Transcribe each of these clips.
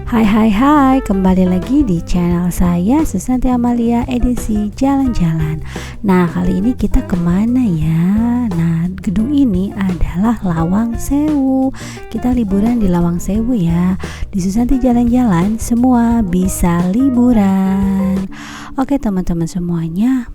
Hai, kembali lagi di channel saya Susanti Amalia edisi jalan-jalan. Nah, kali ini kita kemana ya? Nah, gedung ini adalah Lawang Sewu. Kita liburan di Lawang Sewu ya. Di Susanti jalan-jalan, semua bisa liburan. Oke teman-teman semuanya,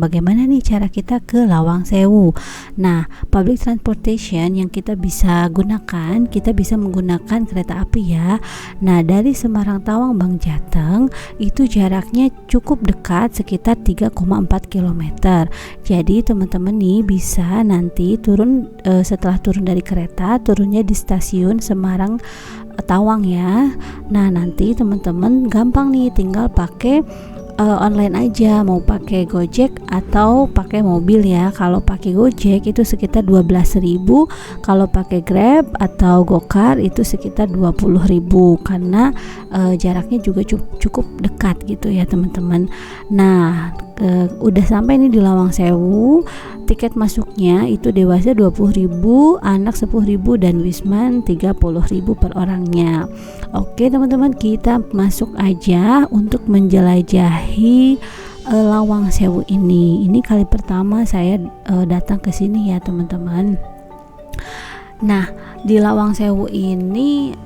bagaimana nih cara kita ke Lawang Sewu? Nah, public transportation yang kita bisa gunakan, kita bisa menggunakan kereta api ya. Nah, dari Semarang Tawang Bang Jateng itu jaraknya cukup dekat, sekitar 3,4 km. Jadi teman-teman nih bisa nanti turun setelah turun dari kereta, turunnya di stasiun Semarang Tawang ya. Nah, nanti teman-teman gampang nih, tinggal pakai online aja, mau pakai Gojek atau pakai mobil ya. Kalau pakai Gojek itu sekitar 12.000, kalau pakai Grab atau Gokar itu sekitar 20.000 karena jaraknya juga cukup dekat gitu ya teman-teman. Nah, udah sampai nih di Lawang Sewu. Tiket masuknya itu dewasa 20.000, anak 10.000 dan wisman 30.000 per orangnya. Oke teman-teman, kita masuk aja untuk menjelajahi Lawang Sewu ini. Ini kali pertama saya datang ke sini ya teman-teman. Nah, di Lawang Sewu ini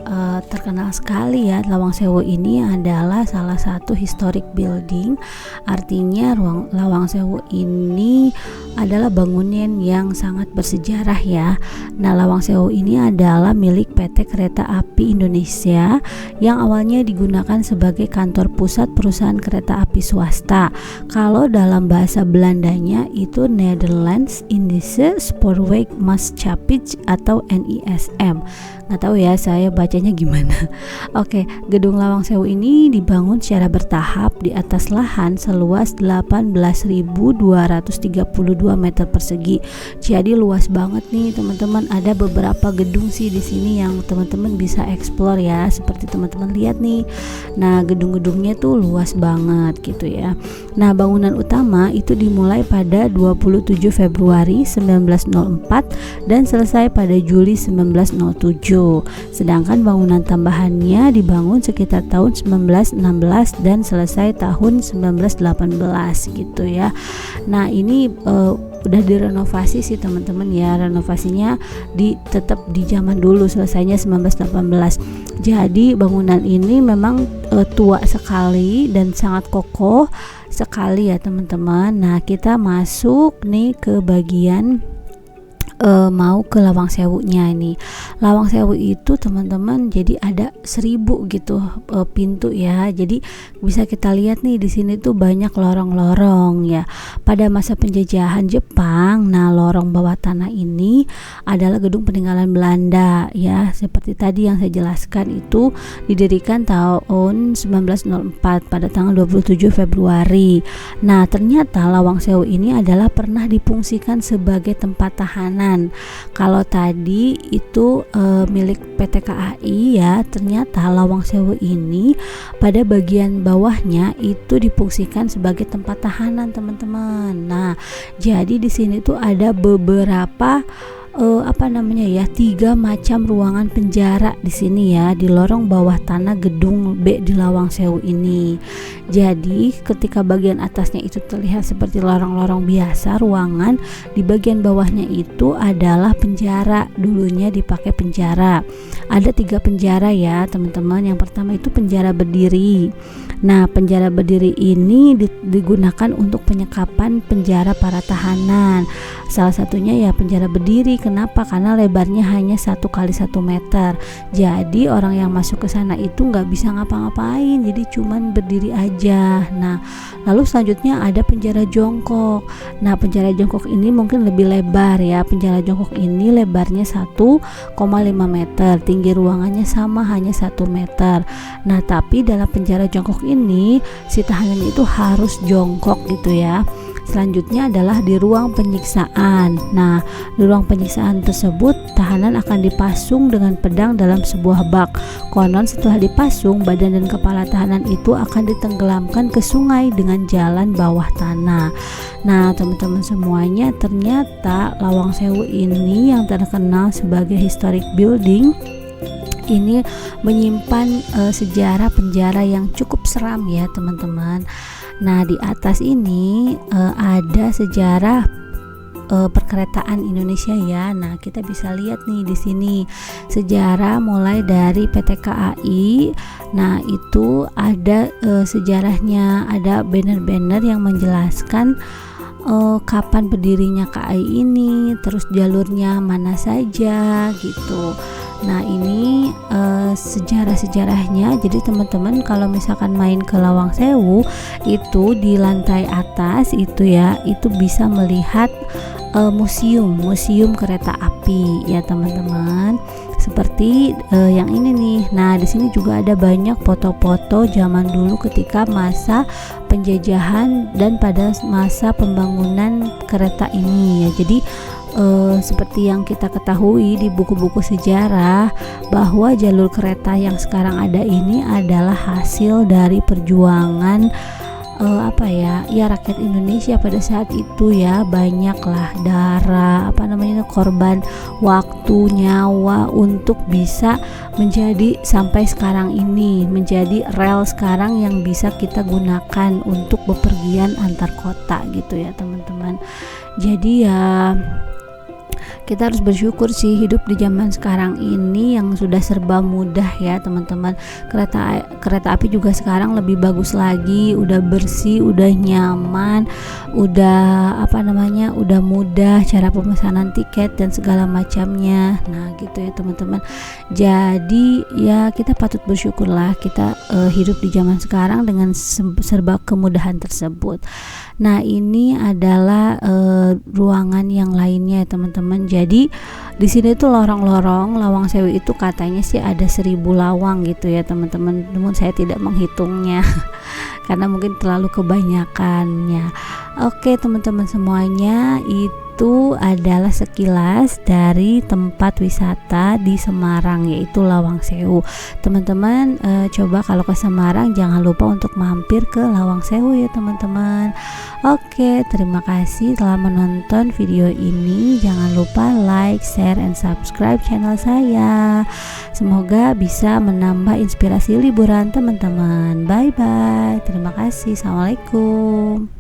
terkenal sekali ya. Lawang Sewu ini adalah salah satu historic building. Artinya Lawang Sewu ini adalah bangunan yang sangat bersejarah ya. Nah, Lawang Sewu ini adalah milik PT Kereta Api Indonesia yang awalnya digunakan sebagai kantor pusat perusahaan kereta api swasta. Kalau dalam bahasa Belandanya itu Nederlands Indische Spoorwegmaatschappij atau NISM. Nggak tahu ya saya bacanya gimana. Oke, gedung Lawang Sewu ini dibangun secara bertahap di atas lahan seluas 18.232 meter persegi. Jadi luas banget nih teman-teman. Ada beberapa gedung sih di sini yang teman-teman bisa explore ya, seperti teman-teman lihat nih. Nah, gedung-gedungnya tuh luas banget gitu ya. Nah, bangunan utama itu dimulai pada 27 Februari 1904 dan selesai pada Juli 1907. Sedangkan bangunan tambahannya dibangun sekitar tahun 1916 dan selesai tahun 1918 gitu ya. Nah, ini udah direnovasi sih teman-teman ya. Renovasinya tetap di zaman dulu, selesainya 1918. Jadi bangunan ini memang tua sekali dan sangat kokoh sekali ya teman-teman. Nah, kita masuk nih ke bagian mau ke Lawang Sewunya ini. Lawang Sewu itu teman-teman jadi ada 1.000 gitu pintu ya. Jadi bisa kita lihat nih di sini tuh banyak lorong-lorong ya. Pada masa penjajahan Jepang, nah lorong bawah tanah ini adalah gedung peninggalan Belanda ya. Seperti tadi yang saya jelaskan itu didirikan tahun 1904 pada tanggal 27 Februari. Nah, ternyata Lawang Sewu ini adalah pernah difungsikan sebagai tempat tahanan. Kalau tadi itu milik PT KAI ya, ternyata Lawang Sewu ini pada bagian bawahnya itu difungsikan sebagai tempat tahanan teman-teman. Nah, jadi di sini tuh ada beberapa 3 macam ruangan penjara di sini ya, di lorong bawah tanah gedung B di Lawang Sewu ini. Jadi ketika bagian atasnya itu terlihat seperti lorong-lorong biasa ruangan, di bagian bawahnya itu adalah penjara. Dulunya dipakai penjara. Ada 3 penjara ya teman-teman. Yang pertama itu penjara berdiri. Nah, penjara berdiri ini digunakan untuk penyekapan penjara para tahanan. Salah satunya ya penjara berdiri. Kenapa? Karena lebarnya hanya 1 kali 1 meter. Jadi orang yang masuk ke sana itu nggak bisa ngapa-ngapain. Jadi cuman berdiri aja. Nah, lalu selanjutnya ada penjara jongkok. Nah, penjara jongkok ini mungkin lebih lebar ya. Penjara jongkok ini lebarnya 1,5 meter. Tinggi ruangannya sama, hanya 1 meter. Nah, tapi dalam penjara jongkok ini si tahanan itu harus jongkok gitu ya. Selanjutnya adalah di ruang penyiksaan. Nah, di ruang penyiksaan tersebut tahanan akan dipasung dengan pedang dalam sebuah bak. Konon setelah dipasung, badan dan kepala tahanan itu akan ditenggelamkan ke sungai dengan jalan bawah tanah. Nah, teman-teman semuanya, ternyata Lawang Sewu ini yang terkenal sebagai historic building ini menyimpan sejarah penjara yang cukup seram ya teman-teman. Nah, di atas ini ada sejarah perkeretaan Indonesia ya. Nah, kita bisa lihat nih di sini sejarah mulai dari PT KAI. Nah, itu ada sejarahnya, ada banner-banner yang menjelaskan kapan berdirinya KAI ini, terus jalurnya mana saja gitu. Nah, ini sejarah-sejarahnya. Jadi teman-teman kalau misalkan main ke Lawang Sewu itu di lantai atas itu ya, itu bisa melihat museum kereta api ya teman-teman. Seperti yang ini nih. Nah, di sini juga ada banyak foto-foto zaman dulu ketika masa penjajahan dan pada masa pembangunan kereta ini ya. Jadi seperti yang kita ketahui di buku-buku sejarah bahwa jalur kereta yang sekarang ada ini adalah hasil dari perjuangan rakyat Indonesia pada saat itu ya. Banyaklah darah, korban waktu, nyawa untuk bisa menjadi sampai sekarang ini, menjadi rel sekarang yang bisa kita gunakan untuk bepergian antar kota gitu ya teman-teman. Jadi ya kita harus bersyukur sih hidup di zaman sekarang ini yang sudah serba mudah ya teman-teman. Kereta api juga sekarang lebih bagus lagi, udah bersih, udah nyaman, udah udah mudah cara pemesanan tiket dan segala macamnya. Nah, gitu ya teman-teman. Jadi ya kita patut bersyukurlah kita hidup di zaman sekarang dengan serba kemudahan tersebut. Nah, ini adalah ruangan yang lainnya ya teman-teman. Jadi di sini tuh lorong-lorong Lawang Sewu itu katanya sih ada 1000 lawang gitu ya teman-teman. Namun saya tidak menghitungnya karena mungkin terlalu kebanyakannya. Oke teman-teman semuanya, itu adalah sekilas dari tempat wisata di Semarang yaitu Lawang Sewu. Teman-teman coba kalau ke Semarang jangan lupa untuk mampir ke Lawang Sewu ya teman-teman. Oke, terima kasih telah menonton video ini. Jangan lupa like, share, and subscribe channel saya. Semoga bisa menambah inspirasi liburan teman-teman. Bye bye. Terima kasih. Assalamualaikum.